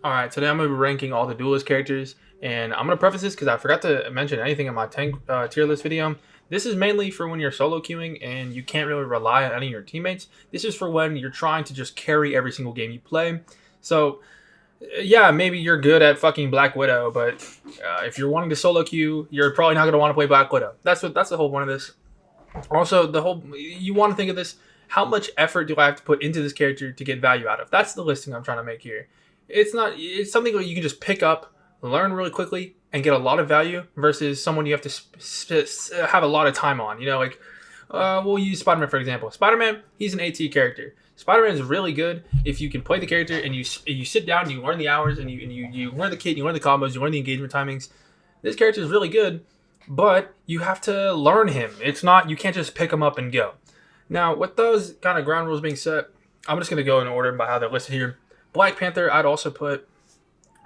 Alright, today I'm going to be ranking all the Duelist characters, and I'm going to preface this because I forgot to mention anything in my tank tier list video. This is mainly for when you're solo queuing and you can't really rely on any of your teammates. This is for when you're trying to just carry every single game you play. So, yeah, maybe you're good at fucking Black Widow, but if you're wanting to solo queue, you're probably not going to want to play Black Widow. That's the whole point of this. Also, you want to think of this: how much effort do I have to put into this character to get value out of? That's the listing I'm trying to make here. It's not. It's something that you can just pick up, learn really quickly, and get a lot of value. Versus someone you have to have a lot of time on. We'll use Spider-Man for example. Spider-Man, he's an AT character. Spider-Man is really good if you can play the character and you sit down, and you learn the hours, and you learn the kit, you learn the combos, you learn the engagement timings. This character is really good, but you have to learn him. It's not, you can't just pick him up and go. Now, with those kind of ground rules being set, I'm just going to go in order by how they're listed here. Black Panther, I'd also put,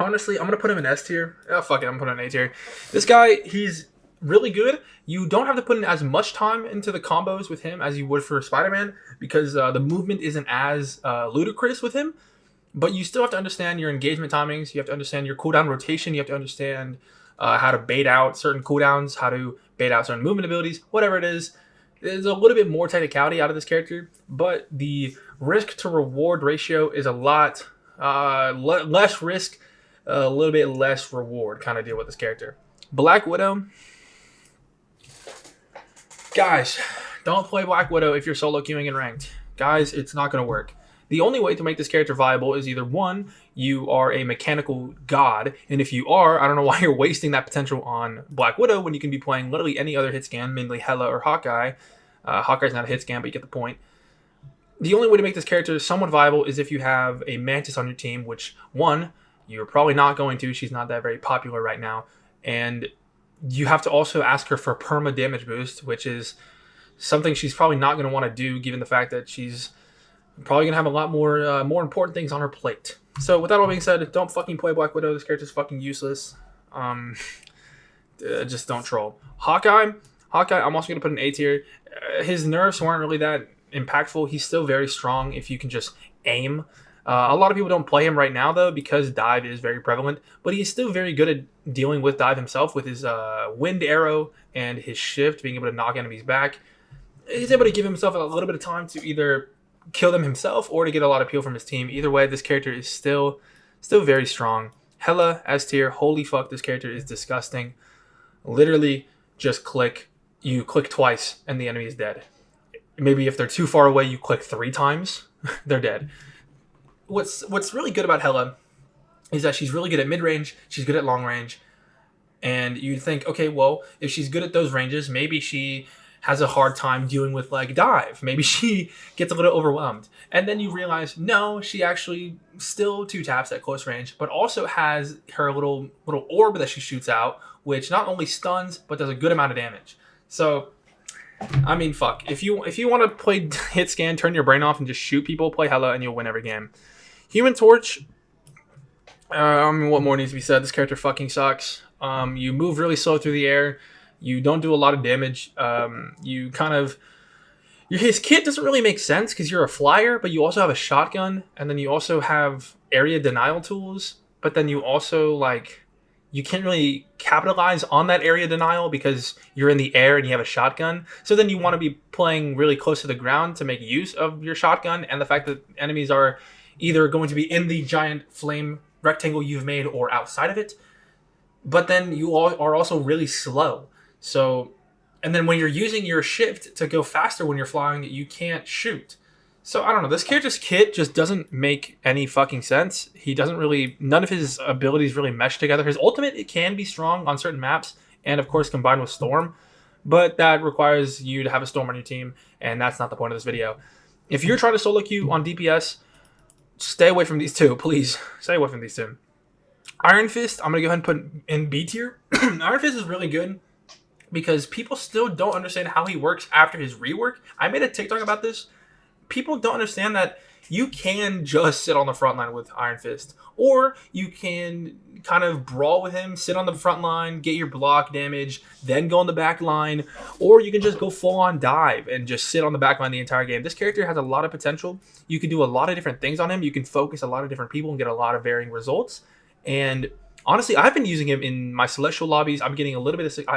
honestly, I'm going to put him in S tier. Oh, fuck it, I'm going to put him in A tier. This guy, he's really good. You don't have to put in as much time into the combos with him as you would for Spider-Man because the movement isn't as ludicrous with him. But you still have to understand your engagement timings. You have to understand your cooldown rotation. You have to understand how to bait out certain cooldowns, how to bait out certain movement abilities, whatever it is. There's a little bit more technicality out of this character, but the risk to reward ratio is a lot less risk, a little bit less reward kind of deal with this character. Black Widow. Guys, don't play Black Widow if you're solo queuing in ranked. Guys, it's not going to work. The only way to make this character viable is either one, you are a mechanical god, and if you are, I don't know why you're wasting that potential on Black Widow when you can be playing literally any other hit scan, mainly Hela or Hawkeye. Hawkeye's not a hit scan, but you get the point. The only way to make this character somewhat viable is if you have a Mantis on your team, which, one, you're probably not going to. She's not that very popular right now. And you have to also ask her for a perma damage boost, which is something she's probably not going to want to do given the fact that she's probably going to have a lot more important things on her plate. So with that all being said, don't fucking play Black Widow. This character's fucking useless. Just don't troll. Hawkeye, I'm also going to put an A tier. His nerfs weren't really that impactful. He's still very strong if you can just aim. A lot of people don't play him right now, though, because dive is very prevalent. But he's still very good at dealing with dive himself with his wind arrow and his shift, being able to knock enemies back. He's able to give himself a little bit of time to either kill them himself or to get a lot of peel from his team. Either way, this character is still very strong. Hela S tier. Holy fuck, this character is disgusting. Literally, just click. You click twice and the enemy is dead. Maybe if they're too far away, you click 3 times. They're dead. What's really good about Hela is that she's really good at mid-range, she's good at long range, and you'd think, okay, well, if she's good at those ranges, maybe she has a hard time dealing with like dive. Maybe she gets a little overwhelmed. And then you realize, no, she actually still 2 taps at close range, but also has her little orb that she shoots out, which not only stuns, but does a good amount of damage. So, I mean, fuck. If you want to play hit scan, turn your brain off and just shoot people, play Hela and you'll win every game. Human Torch. What more needs to be said? This character fucking sucks. You move really slow through the air. You don't do a lot of damage. His kit doesn't really make sense because you're a flyer, but you also have a shotgun, and then you also have area denial tools. But then you also you can't really capitalize on that area denial because you're in the air and you have a shotgun. So then you want to be playing really close to the ground to make use of your shotgun and the fact that enemies are either going to be in the giant flame rectangle you've made or outside of it. But then you all are also really slow. So, and then when you're using your shift to go faster when you're flying, you can't shoot. So I don't know. This character's kit just doesn't make any fucking sense. None of his abilities really mesh together. His ultimate, it can be strong on certain maps, and of course combined with Storm, but that requires you to have a Storm on your team, and that's not the point of this video. If you're trying to solo queue on DPS, stay away from these two, please. Stay away from these two. Iron Fist, I'm going to go ahead and put in B tier. Iron Fist is really good because people still don't understand how he works after his rework. I made a TikTok about this. People don't understand that you can just sit on the front line with Iron Fist, or you can kind of brawl with him, sit on the front line, get your block damage, then go on the back line, or you can just go full on dive and just sit on the back line the entire game. This character has a lot of potential. You can do a lot of different things on him. You can focus a lot of different people and get a lot of varying results. And honestly, I've been using him in my celestial lobbies. I'm getting a little bit of. If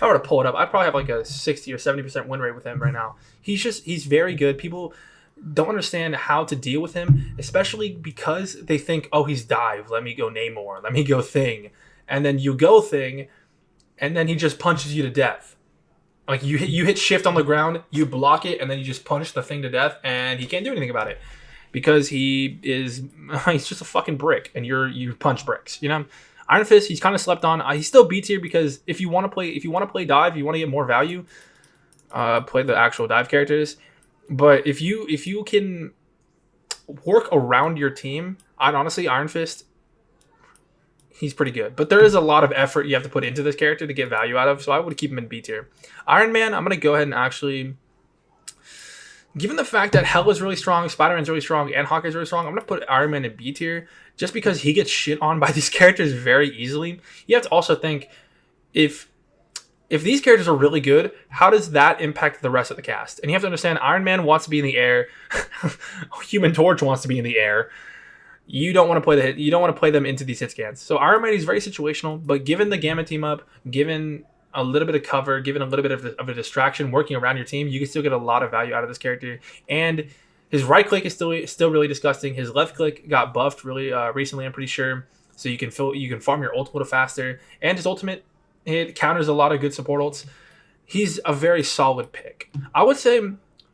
I were to pull it up, I'd probably have like a 60 or 70% win rate with him right now. He's very good. People don't understand how to deal with him, especially because they think, oh, he's dive. Let me go Namor. Let me go Thing, and then you go Thing, and then he just punches you to death. Like you hit shift on the ground, you block it, and then you just punch the Thing to death, and he can't do anything about it because he's just a fucking brick, and you punch bricks. You know, Iron Fist, he's kind of slept on. He's still B tier because if you want to play dive, you want to get more value, play the actual dive characters. But if you can work around your team, I'd honestly Iron Fist, he's pretty good. But there is a lot of effort you have to put into this character to get value out of, so I would keep him in B tier. Iron Man, I'm gonna go ahead and actually, given the fact that Hell is really strong, Spider-Man's really strong, and Hawkeye's really strong, I'm going to put Iron Man in B tier just because he gets shit on by these characters very easily. You have to also think, if these characters are really good, how does that impact the rest of the cast? And you have to understand, Iron Man wants to be in the air. Human Torch wants to be in the air. You don't want to play them into these hit scans. So Iron Man is very situational, but given the Gamma team up, given a little bit of cover, given a little bit of a distraction, working around your team, you can still get a lot of value out of this character. And his right click is still really disgusting. His left click got buffed really recently, I'm pretty sure. So you can farm your ult a little faster. And his ultimate, it counters a lot of good support ults. He's a very solid pick. I would say,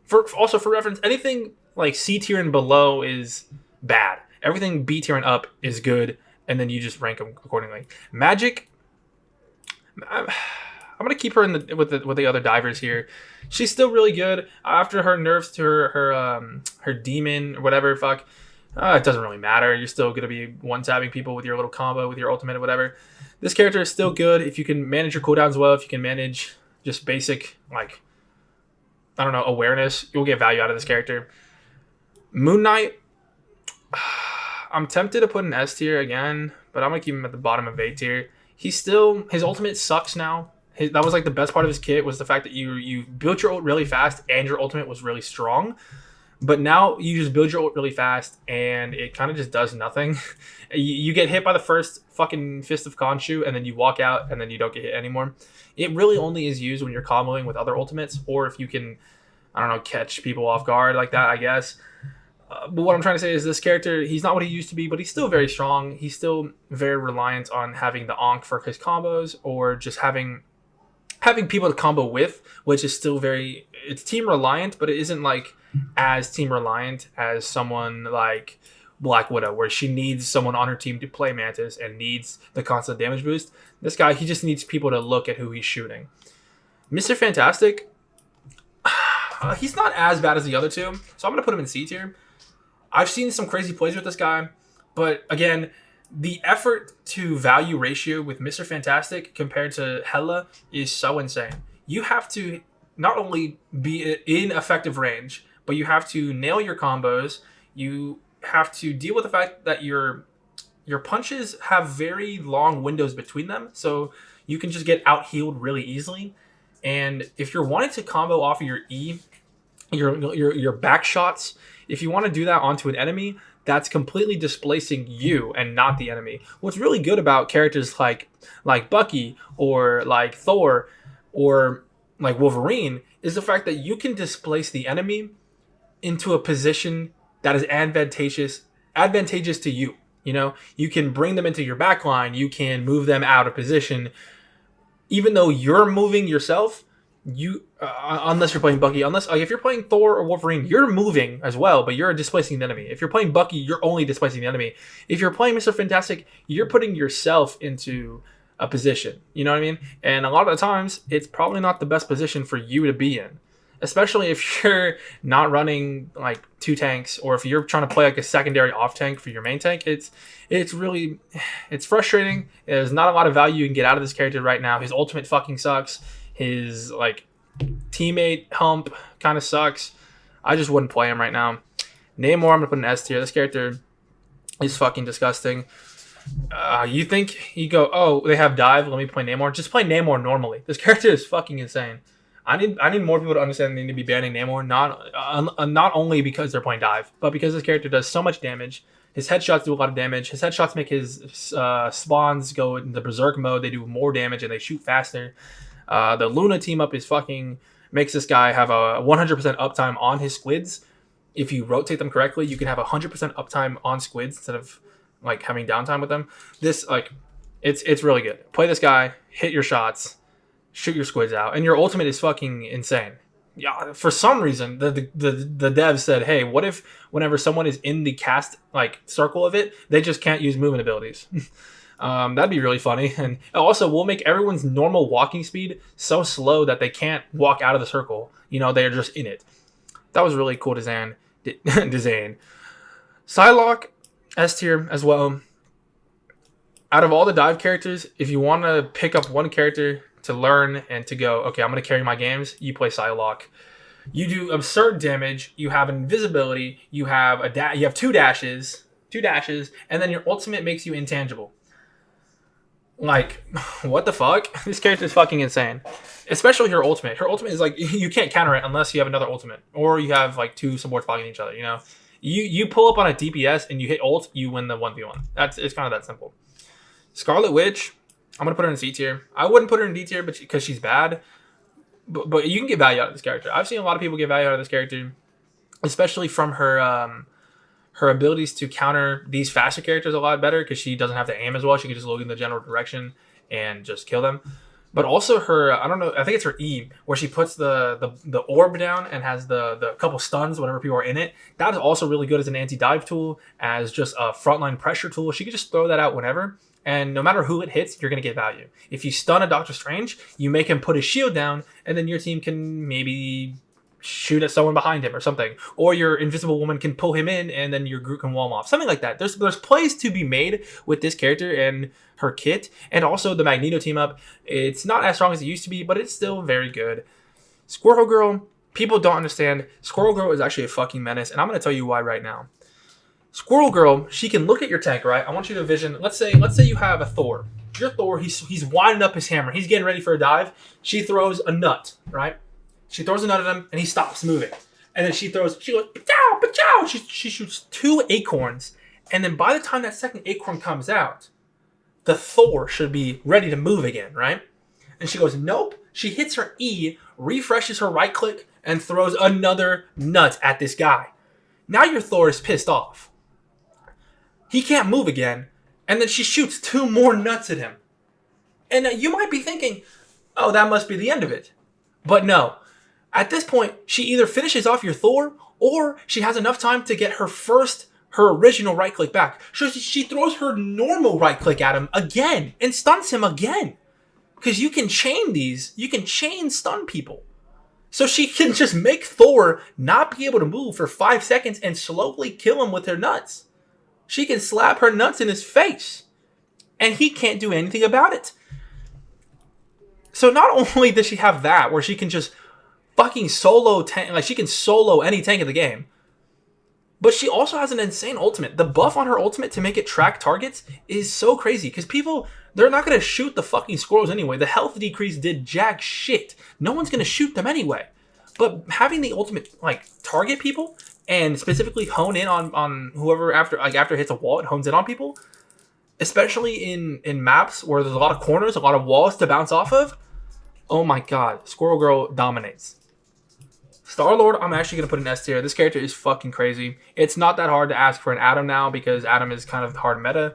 for reference, anything like C tier and below is bad. Everything B tier and up is good, and then you just rank them accordingly. Magic, I'm gonna keep her with the other divers here. She's still really good after her nerfs to her demon or whatever. Fuck, it doesn't really matter. You're still gonna be one-tapping people with your little combo, with your ultimate or whatever. This character is still good if you can manage your cooldowns well. If you can manage just basic, like, I don't know, awareness, you'll get value out of this character. Moon Knight, I'm tempted to put an S tier again, but I'm gonna keep him at the bottom of A tier. His ultimate sucks now. That was like the best part of his kit, was the fact that you built your ult really fast and your ultimate was really strong. But now you just build your ult really fast and it kind of just does nothing. You get hit by the first fucking Fist of Khonshu and then you walk out and then you don't get hit anymore. It really only is used when you're comboing with other ultimates, or if you can, I don't know, catch people off guard like that, I guess. But what I'm trying to say is this character, he's not what he used to be, but he's still very strong. He's still very reliant on having the Ankh for his combos, or just having people to combo with, which is still it's team reliant, but it isn't like as team reliant as someone like Black Widow, where she needs someone on her team to play Mantis and needs the constant damage boost. This guy, he just needs people to look at who he's shooting. Mr. Fantastic, he's not as bad as the other two, so I'm going to put him in C tier. I've seen some crazy plays with this guy, but again, the effort to value ratio with Mr. Fantastic compared to Hela is so insane. You have to not only be in effective range, but you have to nail your combos. You have to deal with the fact that your punches have very long windows between them, so you can just get out healed really easily. And if you're wanting to combo off of your E, your back shots, if you want to do that onto an enemy, that's completely displacing you and not the enemy. What's really good about characters like Bucky or like Thor or like Wolverine is the fact that you can displace the enemy into a position that is advantageous to you. You know, you can bring them into your backline, you can move them out of position, even though you're moving yourself. Unless you're playing Bucky, if you're playing Thor or Wolverine, you're moving as well, but you're displacing the enemy. If you're playing Bucky, you're only displacing the enemy. If you're playing Mr. Fantastic, you're putting yourself into a position. You know what I mean? And a lot of the times, it's probably not the best position for you to be in, especially if you're not running like two tanks, or if you're trying to play like a secondary off tank for your main tank. It's frustrating. There's not a lot of value you can get out of this character right now. His ultimate fucking sucks. His like teammate hump kind of sucks. I just wouldn't play him right now. Namor, I'm gonna put an S tier. This character is fucking disgusting. You think you go, oh, they have dive. Let me play Namor. Just play Namor normally. This character is fucking insane. I need more people to understand they need to be banning Namor. Not only because they're playing dive, but because this character does so much damage. His headshots do a lot of damage. His headshots make his spawns go into berserk mode. They do more damage and they shoot faster. The Luna team up is fucking makes this guy have a 100% uptime on his squids. If you rotate them correctly, you can have 100% uptime on squids instead of like having downtime with them. This it's really good. Play this guy, hit your shots, shoot your squids out, and your ultimate is fucking insane. Yeah, for some reason the devs said, hey, what if whenever someone is in the cast like circle of it, they just can't use movement abilities? That'd be really funny. And also, we'll make everyone's normal walking speed so slow that they can't walk out of the circle. They're just in it. That was really cool design. Psylocke, S tier as well. Out of all the dive characters, if you want to pick up one character to learn and to go, okay, I'm going to carry my games, you play Psylocke. You do absurd damage. You have invisibility. You have you have two dashes, and then your ultimate makes you intangible. Like, what the fuck? This character is fucking insane. Especially her ultimate. Her ultimate is like, you can't counter it unless you have another ultimate. Or you have like two supports blocking each other, You pull up on a DPS and you hit ult, you win the 1v1. It's kind of that simple. Scarlet Witch, I'm going to put her in C tier. I wouldn't put her in D tier because she's bad. But you can get value out of this character. I've seen a lot of people get value out of this character. Especially from her her abilities to counter these faster characters a lot better because she doesn't have to aim as well. She can just look in the general direction and just kill them. But also her, I don't know, I think it's her E, where she puts the orb down and has the couple stuns whenever people are in it. That is also really good as an anti-dive tool, as just a frontline pressure tool. She can just throw that out whenever, and no matter who it hits, you're going to get value. If you stun a Doctor Strange, you make him put his shield down, and then your team can maybe shoot at someone behind him or something, or your invisible woman can pull him in and then your group can wall him off, something like that. There's plays to be made with this character and her kit, and also the Magneto team up. It's not as strong as it used to be, but it's still very good. Squirrel Girl, people don't understand. Squirrel Girl is actually a fucking menace, and I'm going to tell you why right now. Squirrel Girl, she can look at your tank, right? I want you to envision, let's say you have a Thor. Your Thor, he's winding up his hammer, he's getting ready for a dive. She throws a nut, right? She throws a nut at him, and he stops moving. And then she goes, pa-chow, pa-chow. She shoots 2 acorns. And then by the time that second acorn comes out, the Thor should be ready to move again, right? And she goes, nope. She hits her E, refreshes her right click, and throws another nut at this guy. Now your Thor is pissed off. He can't move again. And then she shoots 2 more nuts at him. And you might be thinking, oh, that must be the end of it. But no. At this point, she either finishes off your Thor, or she has enough time to get her original right click back. So she throws her normal right click at him again and stuns him again. Because you can chain these. You can chain stun people. So she can just make Thor not be able to move for 5 seconds and slowly kill him with her nuts. She can slap her nuts in his face. And he can't do anything about it. So not only does she have that, where she can just fucking solo tank, like she can solo any tank of the game, but she also has an insane ultimate. The buff on her ultimate to make it track targets is so crazy, because people, they're not going to shoot the fucking squirrels anyway. The health decrease did jack shit. No one's going to shoot them anyway. But having the ultimate like target people and specifically hone in on whoever after it hits a wall, it hones in on people, especially in maps where there's a lot of corners, a lot of walls to bounce off of. Oh my god, Squirrel Girl dominates. Star-Lord, I'm actually going to put an S tier. This character is fucking crazy. It's not that hard to ask for an Atom now because Atom is kind of hard meta.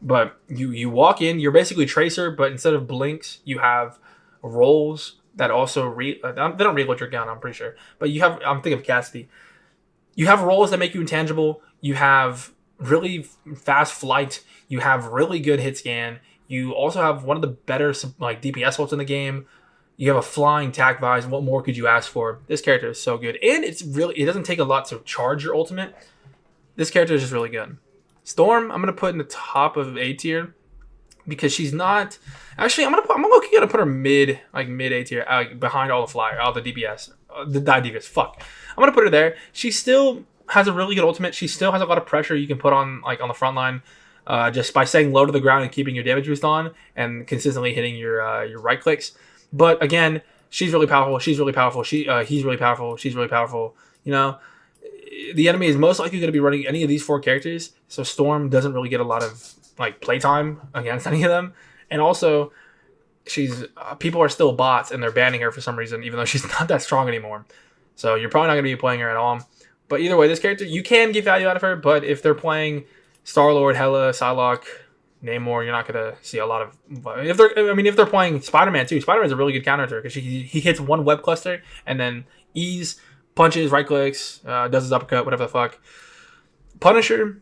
But you walk in, you're basically Tracer, but instead of blinks, you have rolls that also they don't reload your gun, I'm pretty sure. But I'm thinking of Cassidy. You have rolls that make you intangible. You have really fast flight. You have really good hit scan. You also have one of the better like DPS ults in the game. You have a flying tac vise. What more could you ask for? This character is so good. And it doesn't take a lot to charge your ultimate. This character is just really good. Storm, I'm going to put in the top of A tier. Because she's not... Actually, I'm gonna put her mid A tier. Behind all the flyer, all the DPS. The die DPS, fuck. I'm going to put her there. She's still has a really good ultimate. She still has a lot of pressure you can put on on the front line, just by staying low to the ground and keeping your damage boost on and consistently hitting your right clicks. But again, she's really powerful. She's really powerful. He's really powerful. She's really powerful. You know, the enemy is most likely going to be running any of these 4 characters, so Storm doesn't really get a lot of playtime against any of them. And also, she's people are still bots and they're banning her for some reason, even though she's not that strong anymore. So you're probably not going to be playing her at all. But either way, this character, you can get value out of her, but if they're playing Star-Lord, Hela, Psylocke, Namor, you're not going to see a lot of... If they're playing Spider-Man too, Spider-Man's a really good counter to her because he hits one web cluster and then Ease punches, right clicks, does his uppercut, whatever the fuck. Punisher,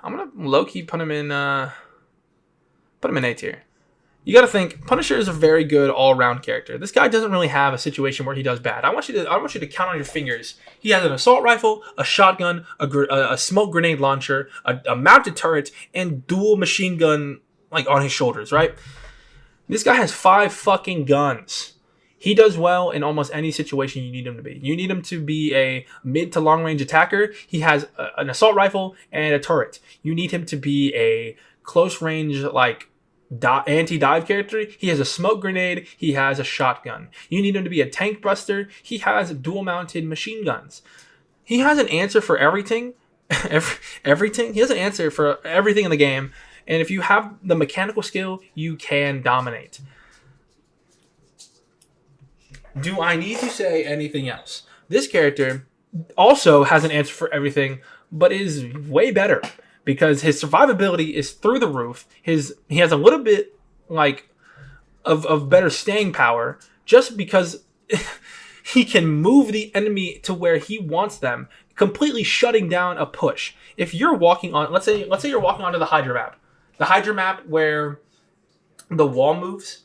I'm going to low-key put him in A tier. You got to think, Punisher is a very good all-around character. This guy doesn't really have a situation where he does bad. I want you to count on your fingers. He has an assault rifle, a shotgun, a smoke grenade launcher, a mounted turret, and dual machine gun on his shoulders, right? This guy has 5 fucking guns. He does well in almost any situation you need him to be. You need him to be a mid to long range attacker. He has an assault rifle and a turret. You need him to be a close range anti-dive character. He has a smoke grenade. He has a shotgun. You need him to be a tank buster. He has dual mounted machine guns. He has an answer for everything. Everything. He has an answer for everything in the game. And if you have the mechanical skill, you can dominate. Do I need to say anything else? This character also has an answer for everything, but is way better because his survivability is through the roof. He has a little bit of better staying power just because he can move the enemy to where he wants them, completely shutting down a push. If you're walking on, let's say you're walking onto the Hydra map where the wall moves.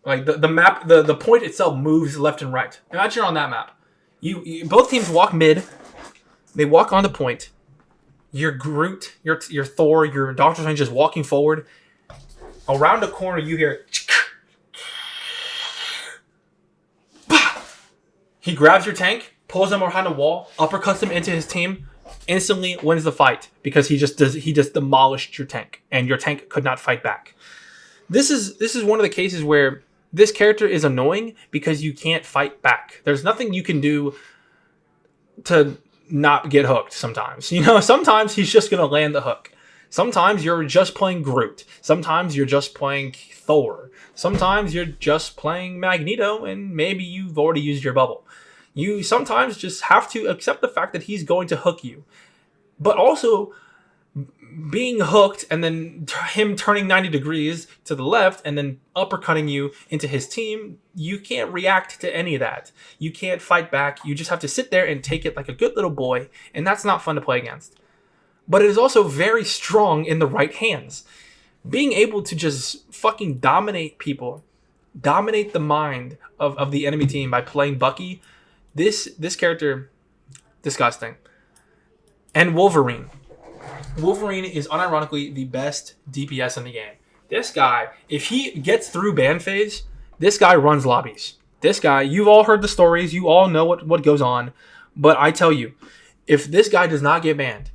The map, the point itself moves left and right. Imagine you're on that map. You both teams walk mid. They walk on the point. Your Groot, your Thor, your Doctor Strange is walking forward. Around the corner, you hear. He grabs your tank, pulls them behind the wall, uppercuts them into his team, instantly wins the fight because he just demolished your tank, and your tank could not fight back. This is one of the cases where this character is annoying because you can't fight back. There's nothing you can do to not get hooked sometimes. Sometimes he's just going to land the hook. Sometimes you're just playing Groot. Sometimes you're just playing Thor. Sometimes you're just playing Magneto and maybe you've already used your bubble. You sometimes just have to accept the fact that he's going to hook you. But also, being hooked and then him turning 90 degrees to the left and then uppercutting you into his team, you can't react to any of that. You can't fight back. You just have to sit there and take it like a good little boy, and that's not fun to play against. But it is also very strong in the right hands. Being able to just fucking dominate people, dominate the mind of the enemy team by playing Bucky, this character, disgusting. And Wolverine. Wolverine is unironically the best DPS in the game. This guy, if he gets through ban phase, this guy runs lobbies. This guy, you've all heard the stories, you all know what goes on, but I tell you, if this guy does not get banned,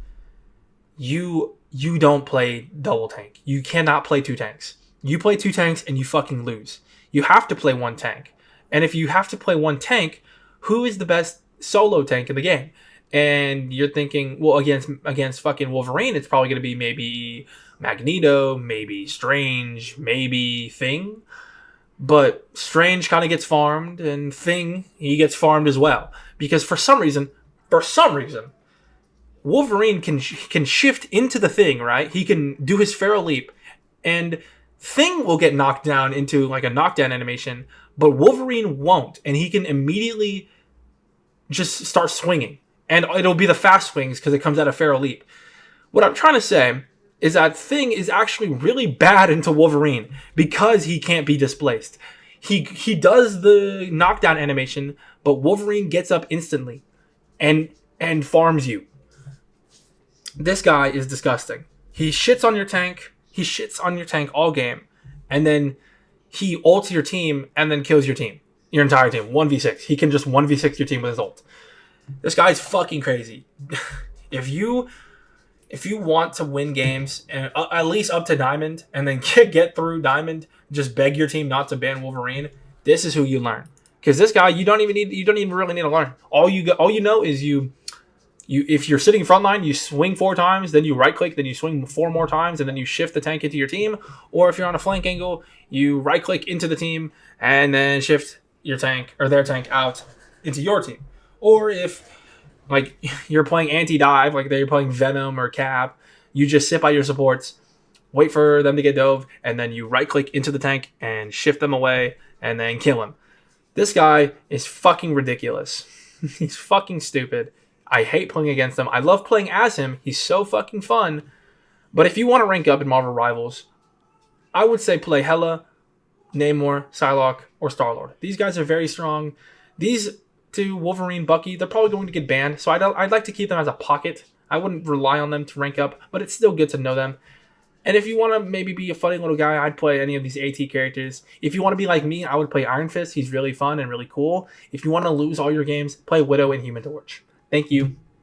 you don't play double tank. You cannot play 2 tanks. You play 2 tanks and you fucking lose. You have to play 1 tank. And if you have to play 1 tank, who is the best solo tank in the game? And you're thinking, well, against fucking Wolverine, it's probably going to be maybe Magneto, maybe Strange, maybe Thing. But Strange kind of gets farmed, and Thing, he gets farmed as well. Because for some reason, Wolverine can shift into the Thing, right? He can do his Feral Leap, and Thing will get knocked down into a knockdown animation, but Wolverine won't, and he can immediately just start swinging. And it'll be the fast swings because it comes out of Feral Leap. What I'm trying to say is that Thing is actually really bad into Wolverine because he can't be displaced. He does the knockdown animation, but Wolverine gets up instantly and farms you. This guy is disgusting. He shits on your tank. He shits on your tank all game. And then he ults your team and then kills your team. your entire team. 1v6. He can just 1v6 your team with his ult. This guy's fucking crazy. if you want to win games, and at least up to Diamond, and then get through Diamond, just beg your team not to ban Wolverine. This is who you learn. Because this guy, you don't even really need to learn. All you know is you if you're sitting frontline, you swing 4 times, then you right click, then you swing 4 more times, and then you shift the tank into your team. Or if you're on a flank angle, you right click into the team and then shift your tank or their tank out into your team. Or if like you're playing anti-dive, like they're playing Venom or Cap, you just sit by your supports, wait for them to get dove, and then you right click into the tank and shift them away and then kill him. This guy is fucking ridiculous. He's fucking stupid. I hate playing against him. I love playing as him. He's so fucking fun. But if you want to rank up in Marvel Rivals, I would say play Hela, Namor, Psylocke, or Star-Lord. These guys are very strong. These two, Wolverine, Bucky, they're probably going to get banned, so I'd like to keep them as a pocket. I wouldn't rely on them to rank up, but it's still good to know them. And if you want to maybe be a funny little guy, I'd play any of these AT characters. If you want to be like me, I would play Iron Fist. He's really fun and really cool. If you want to lose all your games, play Widow and Human Torch. Thank you.